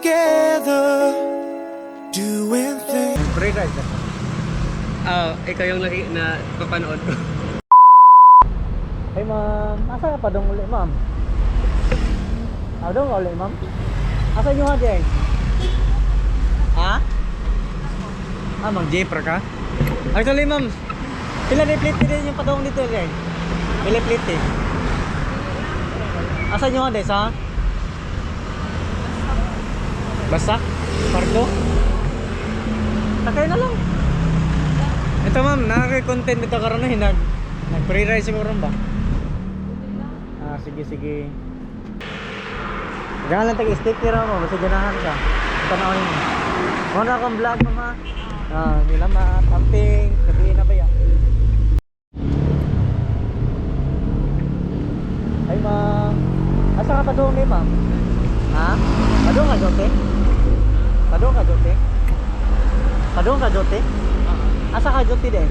together, doing things. Pre-ride ka. Ikaw yung na papanood ko. Hey ma'am, asa ka pa dong uli ma'am? Dong uli ma'am? Asa nyo nga dyan? Ha? Mang jeeper ka? Actually ma'am, pila na plate din yung padong dito dyan? Pila plate eh? Asa nyo nga dyan sa? Basak? Pardo? Takay na lang. Ito ma'am, nakaka-content dito karon na nag-pre-ride siguro ba? Sige. Jangan lang tag-sticker mo, basta ganahan ka. Tanawin mo. Muna akong vlog mo ha. Nila matamping, sabihin na ba yan? Ay ma'am, asa ka pa doon eh ma'am? Ha? Padong ka dote? Padong ka dote? Padong ka dote? Asa ka dote din?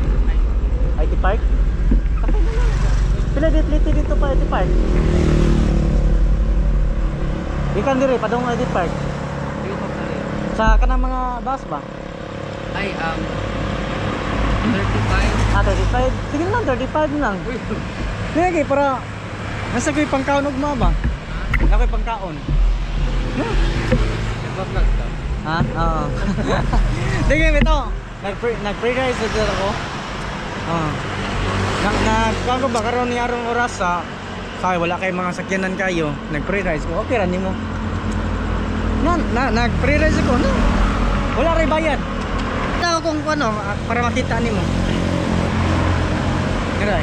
IT Park? Pila dito pa IT Park? Ikan dire padong IT Park. Sa kanang mga bus ba? Ay, 35. 35. Sige lang 35 lang. Sige para nasa ko'y pangkaon ugma ba? Ako'y pangkaon. Nagpa-vlog ka? Ha? Oo. Sige ito. Nag-pre-ride sa dito ako. Nagkago ba karon ni arong oras sa wala kay mga sakyanan kayo, nag-pre-ride ko. Okay ra nimo. Nag-pre-ride ko no. Wala ray bayad. Tao kung ano para makita nimo. Giray.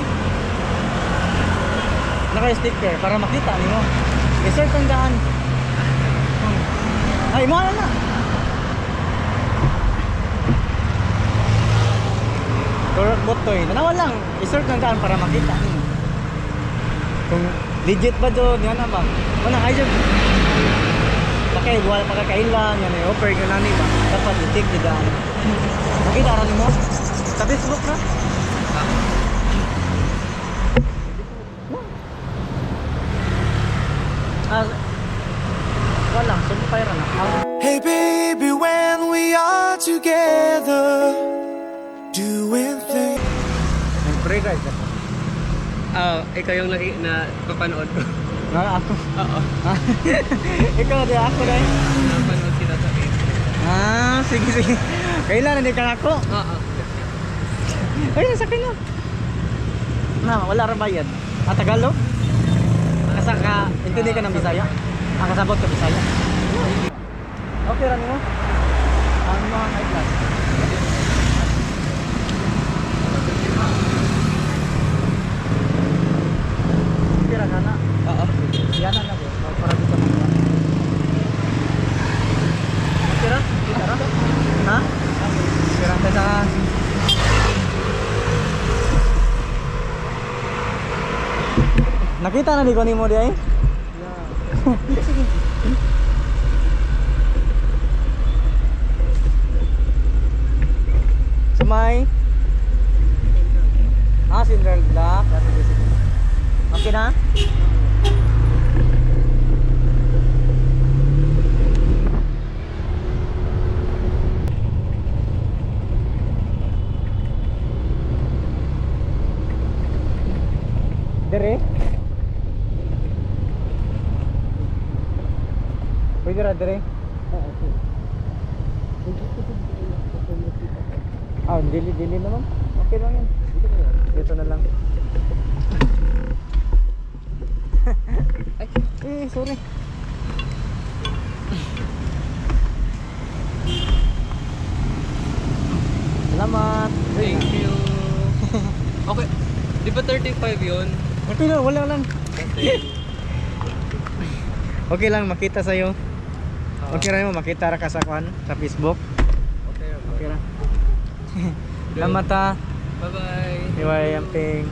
Naka-sticker para makita nimo. Reserve ang daan. Ay mo na. Correct botoy. Nanawa lang. I-search ng daan para makita nimo. Kung legit ba doon, yan na ba? Wala kayo dyan. Pakay, buwan pagkakailan, yan ay offer yung nani ba? Dapat i-take di daan. Makita rin mo? Sa Facebook na? Walang, sumpay rin na. Hey baby, when we are together, doing things. Nag-pre-ride ka. Ikaw yung na papanood ko. Ako? Oo. Ikaw di ako dahil. Napanood kita sa Facebook. Sige. Kailan hindi ka ako? Oo. Ay, nasakay na. Wala rin bayad. Tagalog? Intindi ka ng Bisaya? Kasabot ka Bisaya? Okay rin mo? Ang mga high class. Kira na na? Oo. Yan na po. Para dito mga. Kira? Ha? Kira ka sa... Nakita na di ko ni mo di ay? Sige. Sumay. Central Block. Okay na? Dire? Pwede ra dire? Dili naman. Okay lang yan. Dito na lang. Ay, sorry. Salamat. Thank you. Okay. Di ba 35 yun? Okay lang, wala lang. Okay lang, makita sa'yo. Okay lang mo, makita ra ka sa kuhan, sa Facebook. Okay. Okay lang. Salamat ha. Bye-bye. Iway, amping.